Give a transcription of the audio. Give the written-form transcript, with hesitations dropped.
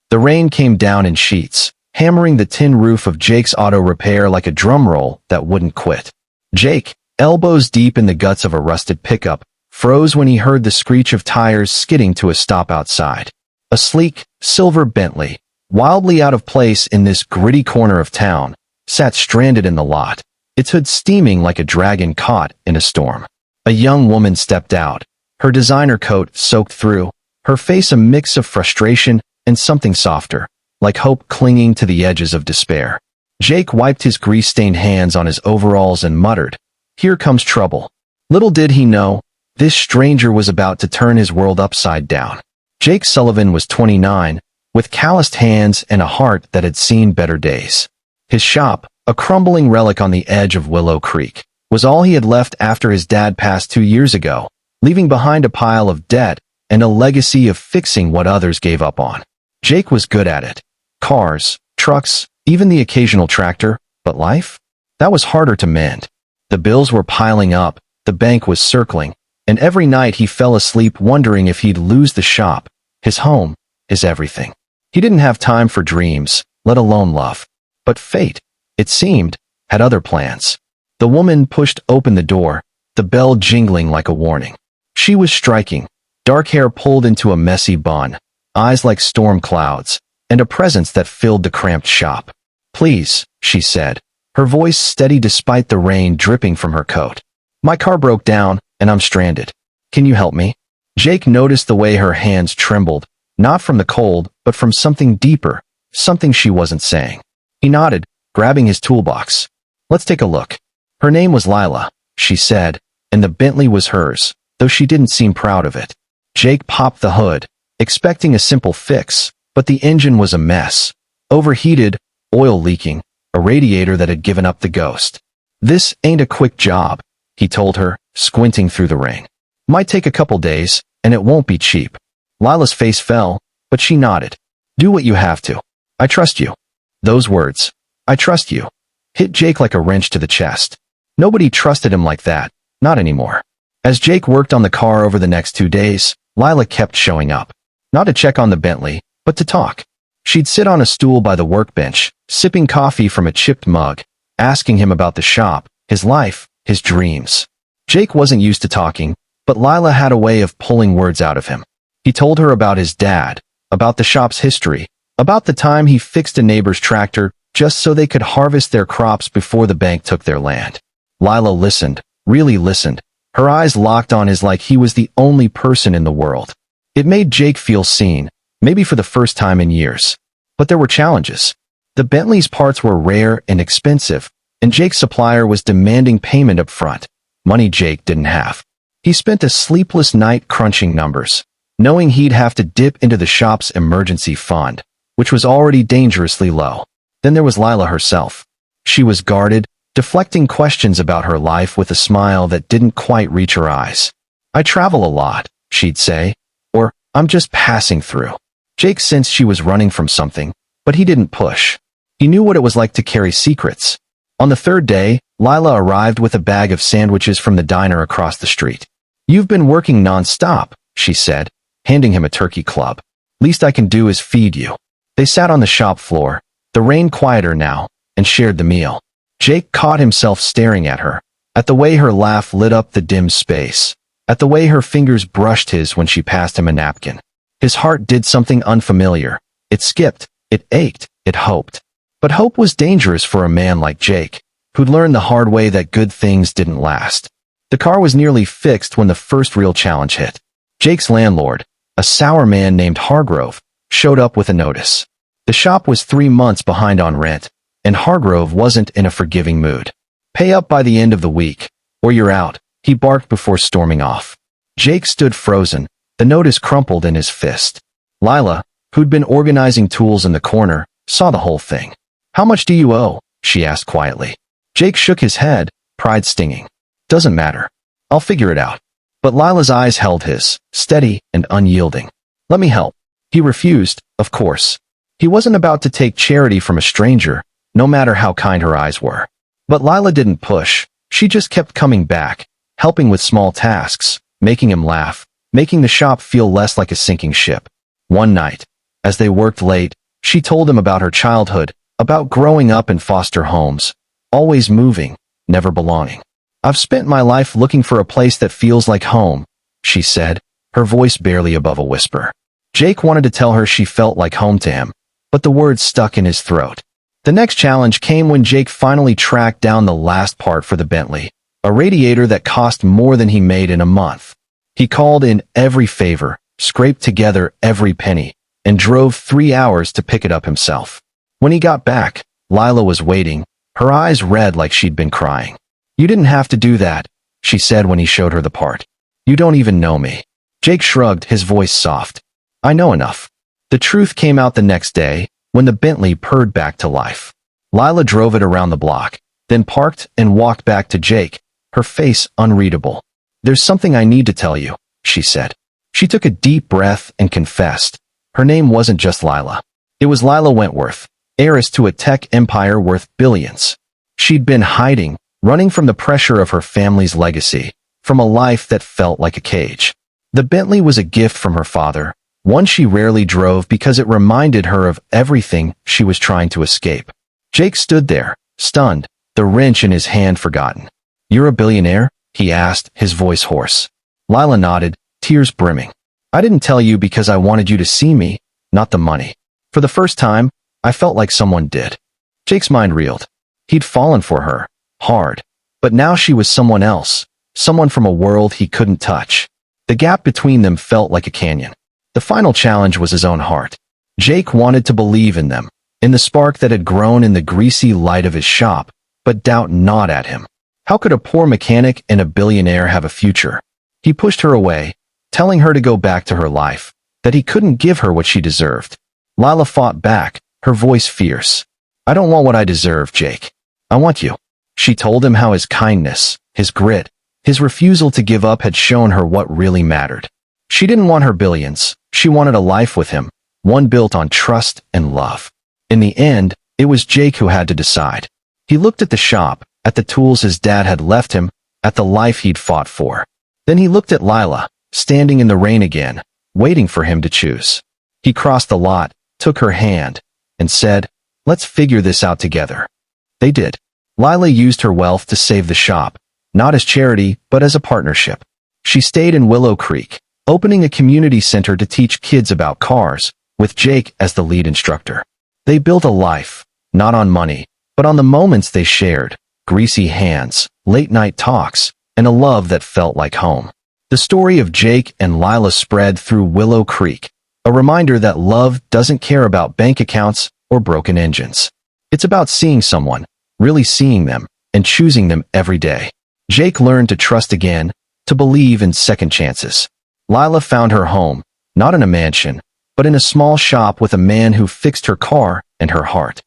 The rain came down in sheets, hammering the tin roof of Jake's auto repair like a drum roll that wouldn't quit. Jake, elbows deep in the guts of a rusted pickup, froze when he heard the screech of tires skidding to a stop outside. A sleek, silver Bentley, wildly out of place in this gritty corner of town, sat stranded in the lot, its hood steaming like a dragon caught in a storm. A young woman stepped out, her designer coat soaked through, her face a mix of frustration and something softer, like hope clinging to the edges of despair. Jake wiped his grease-stained hands on his overalls and muttered, "Here comes trouble." Little did he know, this stranger was about to turn his world upside down. Jake Sullivan was 29, with calloused hands and a heart that had seen better days. His shop, a crumbling relic on the edge of Willow Creek, was all he had left after his dad passed 2 years ago, leaving behind a pile of debt and a legacy of fixing what others gave up on. Jake was good at it. Cars, trucks, even the occasional tractor, but life? That was harder to mend. The bills were piling up, the bank was circling, and every night he fell asleep wondering if he'd lose the shop, his home, his everything. He didn't have time for dreams, let alone love. But fate, it seemed, had other plans. The woman pushed open the door, the bell jingling like a warning. She was striking, dark hair pulled into a messy bun, eyes like storm clouds, and a presence that filled the cramped shop. "Please," she said, her voice steady despite the rain dripping from her coat. "My car broke down, and I'm stranded. Can you help me?" Jake noticed the way her hands trembled, not from the cold, but from something deeper, something she wasn't saying. He nodded, grabbing his toolbox. "Let's take a look." Her name was Lila, she said, and the Bentley was hers, though she didn't seem proud of it. Jake popped the hood, expecting a simple fix, but the engine was a mess. Overheated, oil leaking, a radiator that had given up the ghost. "This ain't a quick job," he told her, squinting through the rain. "Might take a couple days, and it won't be cheap." Lila's face fell, but she nodded. "Do what you have to. I trust you." Those words, "I trust you," hit Jake like a wrench to the chest. Nobody trusted him like that, not anymore. As Jake worked on the car over the next 2 days, Lila kept showing up. Not to check on the Bentley, but to talk. She'd sit on a stool by the workbench, sipping coffee from a chipped mug, asking him about the shop, his life, his dreams. Jake wasn't used to talking, but Lila had a way of pulling words out of him. He told her about his dad, about the shop's history, about the time he fixed a neighbor's tractor just so they could harvest their crops before the bank took their land. Lila listened, really listened, her eyes locked on his like he was the only person in the world. It made Jake feel seen, maybe for the first time in years. But there were challenges. The Bentley's parts were rare and expensive, and Jake's supplier was demanding payment up front, money Jake didn't have. He spent a sleepless night crunching numbers, knowing he'd have to dip into the shop's emergency fund, which was already dangerously low. Then there was Lila herself. She was guarded, deflecting questions about her life with a smile that didn't quite reach her eyes. "I travel a lot," she'd say, or "I'm just passing through." Jake sensed she was running from something, but he didn't push. He knew what it was like to carry secrets. On the third day, Lila arrived with a bag of sandwiches from the diner across the street. "You've been working non-stop," she said, handing him a turkey club. "Least I can do is feed you." They sat on the shop floor, the rain quieter now, and shared the meal. Jake caught himself staring at her, at the way her laugh lit up the dim space, at the way her fingers brushed his when she passed him a napkin. His heart did something unfamiliar. It skipped, it ached, it hoped. But hope was dangerous for a man like Jake, who'd learned the hard way that good things didn't last. The car was nearly fixed when the first real challenge hit. Jake's landlord, a sour man named Hargrove, showed up with a notice. The shop was 3 months behind on rent, and Hargrove wasn't in a forgiving mood. "Pay up by the end of the week, or you're out," he barked before storming off. Jake stood frozen, the notice crumpled in his fist. Lila, who'd been organizing tools in the corner, saw the whole thing. "How much do you owe?" she asked quietly. Jake shook his head, pride stinging. "Doesn't matter. I'll figure it out." But Lila's eyes held his, steady and unyielding. "Let me help." He refused, of course. He wasn't about to take charity from a stranger, no matter how kind her eyes were. But Lila didn't push. She just kept coming back, helping with small tasks, making him laugh, making the shop feel less like a sinking ship. One night, As they worked late, she told him about her childhood, about growing up in foster homes, always moving, never belonging. "I've spent my life looking for a place that feels like home," she said, her voice barely above a whisper. Jake wanted to tell her she felt like home to him, but the words stuck in his throat. The next challenge came when Jake finally tracked down the last part for the Bentley, a radiator that cost more than he made in a month. He called in every favor, scraped together every penny, and drove 3 hours to pick it up himself. When he got back, Lila was waiting, her eyes red like she'd been crying. "You didn't have to do that," she said when he showed her the part. "You don't even know me." Jake shrugged, his voice soft. "I know enough." The truth came out the next day, when the Bentley purred back to life. Lila drove it around the block, then parked and walked back to Jake, her face unreadable. "There's something I need to tell you," she said. She took a deep breath and confessed. Her name wasn't just Lila. It was Lila Wentworth, heiress to a tech empire worth billions. She'd been hiding, running from the pressure of her family's legacy, from a life that felt like a cage. The Bentley was a gift from her father, one she rarely drove because it reminded her of everything she was trying to escape. Jake stood there, stunned, the wrench in his hand forgotten. "You're a billionaire?" he asked, his voice hoarse. Lila nodded, tears brimming. "I didn't tell you because I wanted you to see me, not the money. For the first time, I felt like someone did." Jake's mind reeled. He'd fallen for her, hard. But now she was someone else, someone from a world he couldn't touch. The gap between them felt like a canyon. The final challenge was his own heart. Jake wanted to believe in them, in the spark that had grown in the greasy light of his shop, but doubt gnawed at him. How could a poor mechanic and a billionaire have a future? He pushed her away, telling her to go back to her life, that he couldn't give her what she deserved. Lila fought back, her voice fierce. "I don't want what I deserve, Jake. I want you." She told him how his kindness, his grit, his refusal to give up had shown her what really mattered. She didn't want her billions, she wanted a life with him, one built on trust and love. In the end, it was Jake who had to decide. He looked at the shop, at the tools his dad had left him, at the life he'd fought for. Then he looked at Lila, standing in the rain again, waiting for him to choose. He crossed the lot, took her hand, and said, "Let's figure this out together." They did. Lila used her wealth to save the shop, not as charity, but as a partnership. She stayed in Willow Creek, opening a community center to teach kids about cars, with Jake as the lead instructor. They built a life, not on money, but on the moments they shared, greasy hands, late-night talks, and a love that felt like home. The story of Jake and Lila spread through Willow Creek, a reminder that love doesn't care about bank accounts or broken engines. It's about seeing someone, really seeing them, and choosing them every day. Jake learned to trust again, to believe in second chances. Lila found her home, not in a mansion, but in a small shop with a man who fixed her car and her heart.